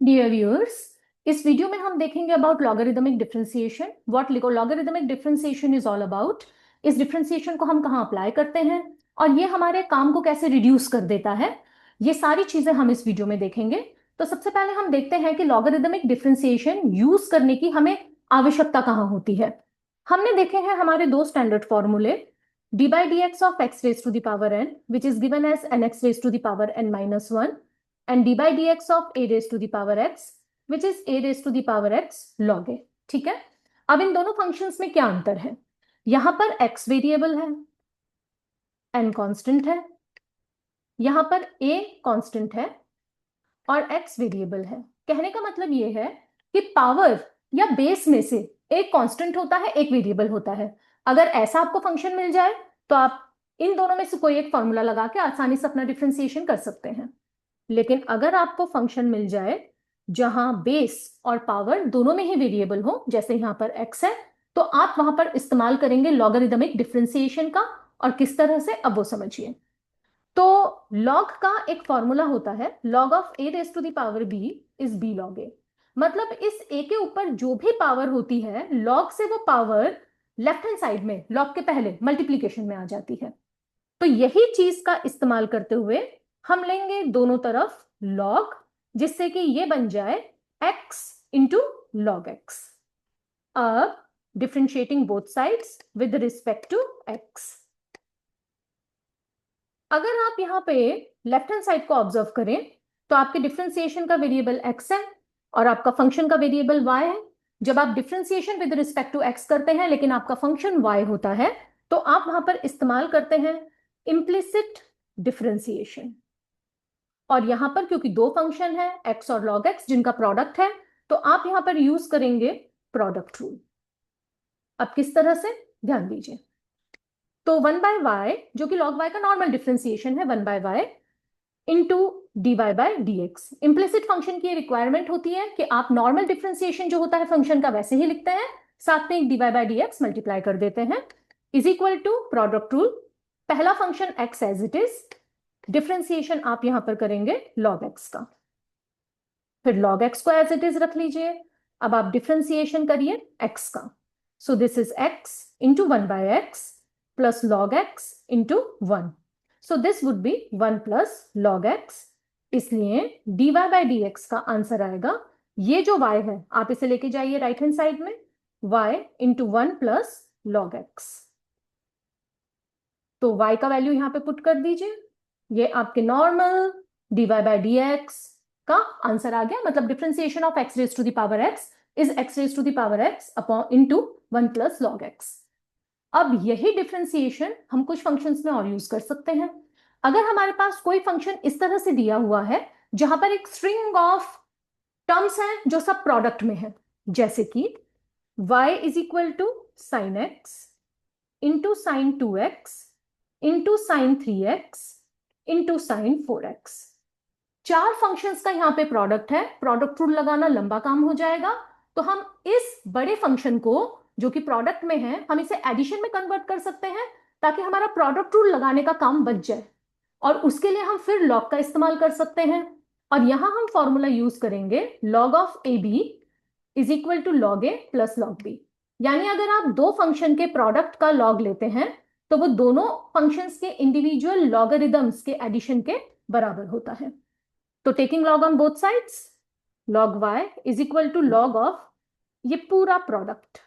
Dear viewers, इस video में हम देखेंगे about logarithmic differentiation. What logarithmic differentiation is all about. इस डिफरेंशिएशन को हम कहाँ अप्लाई करते हैं और ये हमारे काम को कैसे रिड्यूस कर देता है, ये सारी चीजें हम इस वीडियो में देखेंगे। तो सबसे पहले हम देखते हैं कि लॉगरिदमिक डिफरेंशिएशन यूज करने की हमें आवश्यकता कहाँ होती है। हमने देखे हैं हमारे दो स्टैंडर्ड फॉर्मूले, d by D x of x raise to the power n which is given as n x raise to the power n minus one and d by dx of a raised to the power x which is a raised to the power x log a। ठीक है, अब इन दोनों functions में क्या अंतर है? यहां पर x वेरिएबल है, n कांस्टेंट है, यहां पर a कांस्टेंट है और x वेरिएबल है। कहने का मतलब ये है कि पावर या बेस में से एक कांस्टेंट होता है, एक वेरिएबल होता है। अगर ऐसा आपको फंक्शन मिल जाए तो आप इन दोनों में से कोई एक फॉर्मूला लगा के आसानी से अपना डिफरेंशिएशन कर सकते हैं। लेकिन अगर आपको फंक्शन मिल जाए जहां बेस और पावर दोनों में ही वेरिएबल हो, जैसे यहां पर x है, तो आप वहां पर इस्तेमाल करेंगे लॉगरिदमिक डिफरेंशिएशन का। और किस तरह से, अब वो समझिए। तो लॉग का एक फॉर्मूला होता है, log of a raise to the power b is b log a। मतलब इस a के ऊपर जो भी पावर होती है, लॉग से वो पावर लेफ्ट हैंड साइड में लॉग के पहले मल्टीप्लीकेशन में आ जाती है। तो यही चीज का इस्तेमाल करते हुए हम लेंगे दोनों तरफ लॉग, जिससे कि ये बन जाए x इंटू लॉग एक्स। अब differentiating both sides with respect to x। अगर आप यहां पे लेफ्ट हैंड साइड को ऑब्जर्व करें तो आपके डिफ्रेंशिएशन का वेरिएबल x है और आपका फंक्शन का वेरिएबल y है। जब आप differentiation with respect to x करते हैं लेकिन आपका फंक्शन y होता है, तो आप वहां पर इस्तेमाल करते हैं इम्प्लिसिट डिफरेंशिएशन। और यहां पर क्योंकि दो फंक्शन है x और log x जिनका प्रोडक्ट है, तो आप यहां पर यूज करेंगे प्रोडक्ट रूल। अब किस तरह से, ध्यान दीजिए। तो 1/y जो कि log y का नॉर्मल डिफरेंशिएशन है, 1/y into d Y by D x. Implicit function की रिक्वायरमेंट होती है कि आप नॉर्मल डिफरेंशिएशन जो होता है फंक्शन का वैसे ही लिखते हैं, साथ में एक D Y by D X multiply कर देते हैं, is equal to product rule. पहला function x as it is, differentiation आप यहां पर करेंगे log x का, फिर log x को एज इट इज रख लीजिए। अब आप डिफरेंशिएशन करिए x का। So this is x into 1/x plus log x into 1। So this would be 1 plus log x। इसलिए dy बाई डी एक्स का आंसर आएगा, ये जो y है आप इसे लेके जाइए राइट हैंड साइड में, y into 1 plus log x। तो y का वैल्यू यहां पे पुट कर दीजिए, ये आपके normal dy by D x का आंसर आ गया। मतलब differentiation of x raise to the power x is x raise to the power x upon into 1 plus log x। अब यही डिफरेंशिएशन हम कुछ फंक्शंस में और यूज कर सकते हैं। अगर हमारे पास कोई फंक्शन इस तरह से दिया हुआ है जहां पर एक स्ट्रिंग ऑफ टर्म्स हैं जो सब प्रोडक्ट में है, जैसे कि y is equal to sine x into sine 2x into sine 3x into sine 4x। चार फंक्शंस का यहां पे प्रोडक्ट है, प्रोडक्ट रूल लगाना लंबा काम हो जाएगा। तो हम इस बड़े फंक्शन को जो कि प्रोडक्ट में है, हम इसे एडिशन में कन्वर्ट कर सकते हैं ताकि हमारा प्रोडक्ट रूल लगाने का काम बच जाए। और उसके लिए हम फिर लॉग का इस्तेमाल कर सकते हैं। और यहां हम फॉर्मूला यूज करेंगे log of a b is equal to log a plus log b. यानी अगर आप दो फंक्शन के प्रोडक्ट का लॉग लेते हैं तो वो दोनों फंक्शंस के इंडिविजुअल लॉगरिदम्स के एडिशन के बराबर होता है। तो taking log on both sides, log y is equal to log of ये पूरा प्रोडक्ट।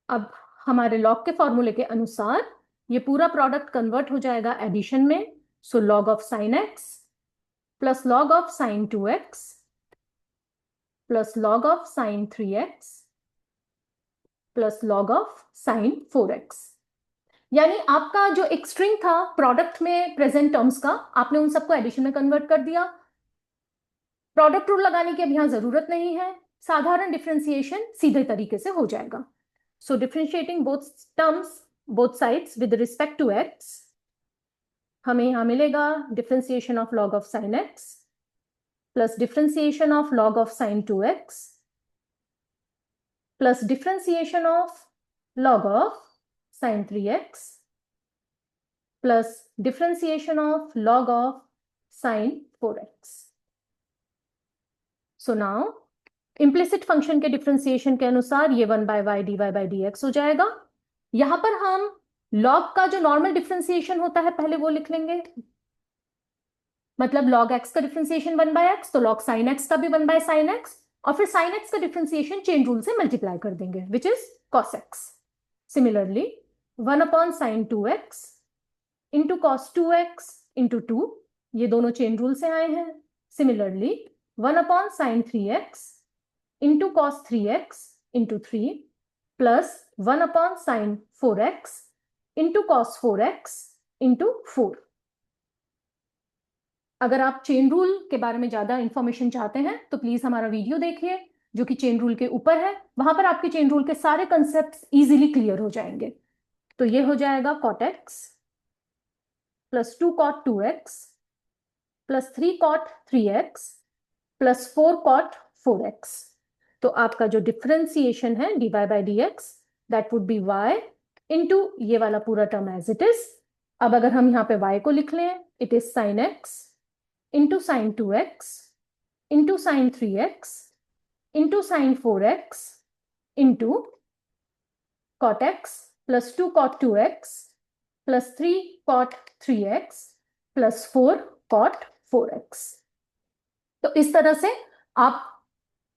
अब हमारे लॉग के फॉर्मूले के अनुसार ये पूरा प्रोडक्ट कन्वर्ट हो जाएगा एडिशन में। So log of sine x plus log of sine 2x plus log of sign 3x plus log of sign 4x। यानी आपका जो एक स्ट्रिंग था प्रोडक्ट में प्रेजेंट टर्म्स का, आपने उन सबको एडिशन में कन्वर्ट कर दिया। प्रोडक्ट रूल लगाने की अब यहां जरूरत नहीं है, साधारण डिफरेंशिएशन सीधे तरीके से हो जाएगा। So differentiating both terms both sides with respect to x, हमें यहां मिलेगा differentiation of log of sine x plus differentiation of log of sine 2x plus differentiation of log of sin 3x plus differentiation of log of sine 4x। So now implicit function के differentiation के अनुसार ये 1/y dy by D x हो जाएगा। यहां पर हम log का जो नॉर्मल डिफरेंशिएशन होता है पहले वो लिख लेंगे, मतलब log x का डिफरेंशिएशन 1/x, तो log sin x का भी 1/sin x, और फिर sin x का डिफरेंशिएशन चेन रूल से मल्टीप्लाई कर देंगे which is cos x। Similarly 1/sin 2x into cos 2x into 2, ये दोनों चेन रूल से आए हैं। Similarly 1/sin 3x into cos 3x into 3 plus 1/sin 4x into cos 4x into 4। अगर आप चेन रूल के बारे में ज्यादा इंफॉर्मेशन चाहते हैं तो प्लीज हमारा वीडियो देखिए जो कि चेन रूल के ऊपर है, वहां पर आपके चेन रूल के सारे कंसेप्ट इजीली क्लियर हो जाएंगे। तो ये हो जाएगा cot x plus 2 cot 2x plus 3 cot 3x plus 4 cot 4x। तो आपका जो डिफरेंशिएशन है dy by D x that would be y into ये वाला पूरा टर्म एज इट इज। अब अगर हम यहाँ पे y को लिख लें, it is sin x into sine 2x into sine 3x into sine 4x into cot x plus 2 cot 2x plus 3 cot 3x plus 4 cot 4x। तो इस तरह से आप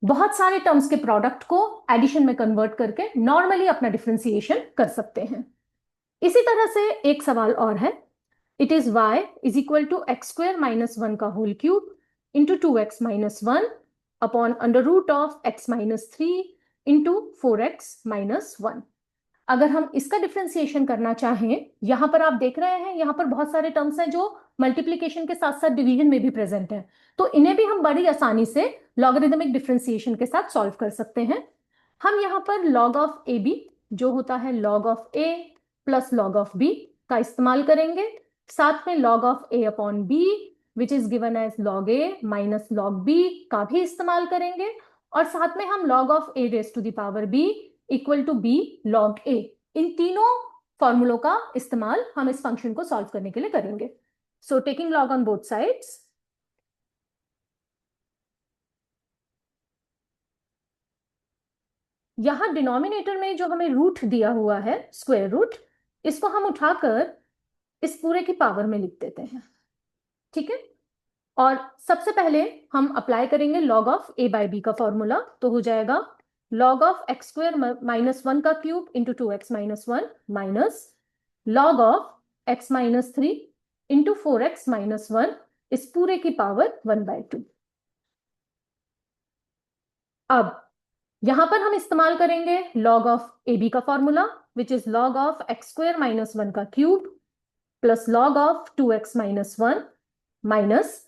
बहुत सारे टर्म्स के प्रोडक्ट को एडिशन में कन्वर्ट करके नॉर्मली अपना डिफरेंशिएशन कर सकते हैं। इसी तरह से एक सवाल और है, it is y is equal to x square minus 1 का whole cube into 2x minus 1 upon under root of x minus 3 into 4x minus 1। अगर हम इसका डिफरेंशिएशन करना चाहें, यहां पर आप देख रहे हैं यहां पर बहुत सारे टर्म्स हैं जो मल्टीप्लीकेशन के साथ साथ डिवीजन में भी प्रेजेंट हैं, तो इन्हें भी हम बड़ी आसानी से लॉगरिदमिक डिफरेंशिएशन के साथ सॉल्व कर सकते हैं। हम यहाँ पर log ऑफ ए बी जो होता है log of a plus log of b का इस्तेमाल करेंगे, साथ में log of a upon b which is given as log a minus log b का भी इस्तेमाल करेंगे, और साथ में हम log of a raise to the power b equal to b log a, इन तीनों फॉर्मूलों का इस्तेमाल हम इस फंक्शन को सॉल्व करने के लिए करेंगे। So taking log on both sides, यहां डिनोमिनेटर में जो हमें रूट दिया हुआ है स्क्वायर रूट, इसको हम उठाकर इस पूरे की पावर में लिख देते हैं, ठीक है। और सबसे पहले हम अप्लाई करेंगे log of a by b का फॉर्मूला, तो हो जाएगा log of x square minus 1 का क्यूब into 2x minus 1 minus log of x minus 3 into 4x minus 1 इस पूरे की पावर 1/2। अब यहां पर हम इस्तेमाल करेंगे log ऑफ ए बी का formula which is log of x square minus 1 का cube plus log of 2x minus 1 minus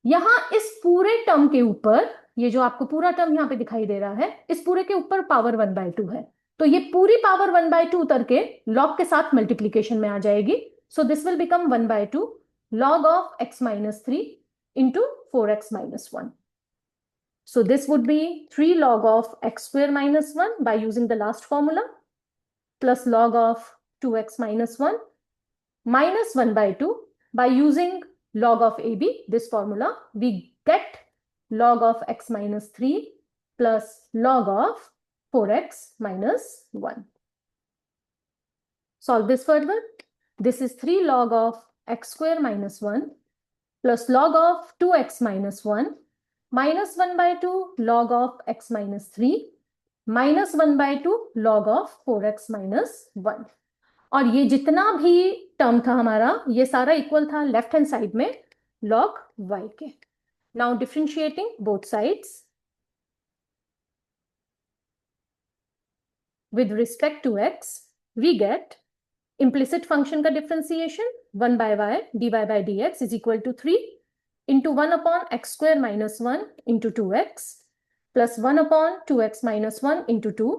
यहां इस पूरे टर्म के ऊपर, ये जो आपको पूरा टर्म यहां पे दिखाई दे रहा है, इस पूरे के ऊपर पावर 1/2 है, तो ये पूरी पावर 1/2 उतर के log के साथ मल्टीप्लीकेशन में आ जाएगी। So this will become 1/2 log of x minus 3 into 4x minus 1। So this would be 3 log of x square minus 1 by using the last formula plus log of 2x minus 1 minus 1/2 by using log of AB, this formula, we get log of x minus 3 plus log of 4x minus 1. Solve this further. This is 3 log of x square minus 1 plus log of 2x minus 1 minus 1/2 log of x minus 3 minus 1/2 log of 4x minus 1। और ये जितना भी term था हमारा, ये सारा equal था left hand side में log y के। Now differentiating both sides with respect to x, we get implicit function का differentiation 1/y dy by dx is equal to 3 into 1 upon x square minus 1 into 2x plus 1 upon 2x minus 1 into 2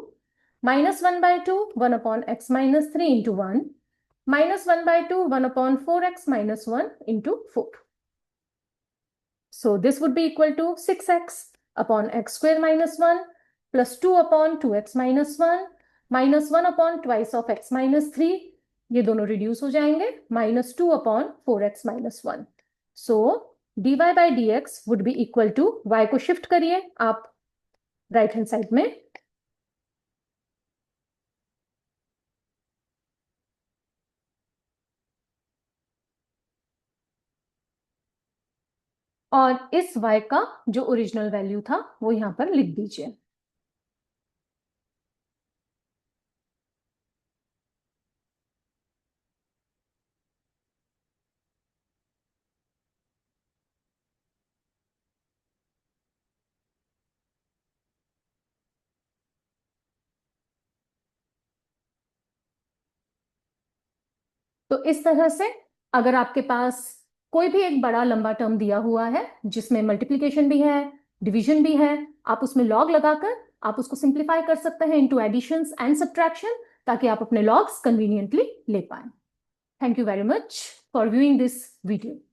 minus 1/2 1 upon x minus 3 into 1 minus 1/2 1 upon 4x minus 1 into 4. So this would be equal to 6x upon x square minus 1 plus 2 upon 2x minus 1 minus 1 upon twice of x minus 3, ये दोनों reduce हो जाएंगे, minus 2 upon 4x minus 1. So dy by D x would be equal to, y को shift करिए आप right hand side में, और इस y का जो ओरिजिनल वैल्यू था वो यहां पर लिख दीजिए। तो इस तरह से अगर आपके पास कोई भी एक बड़ा लंबा टर्म दिया हुआ है जिसमें मल्टीप्लिकेशन भी है, डिवीजन भी है, आप उसमें लॉग लगाकर आप उसको सिंप्लीफाई कर सकते हैं इनटू एडिशंस एंड सब्ट्रैक्शन, ताकि आप अपने लॉग्स कन्वीनियंटली ले पाएं। Thank you very much for viewing this video.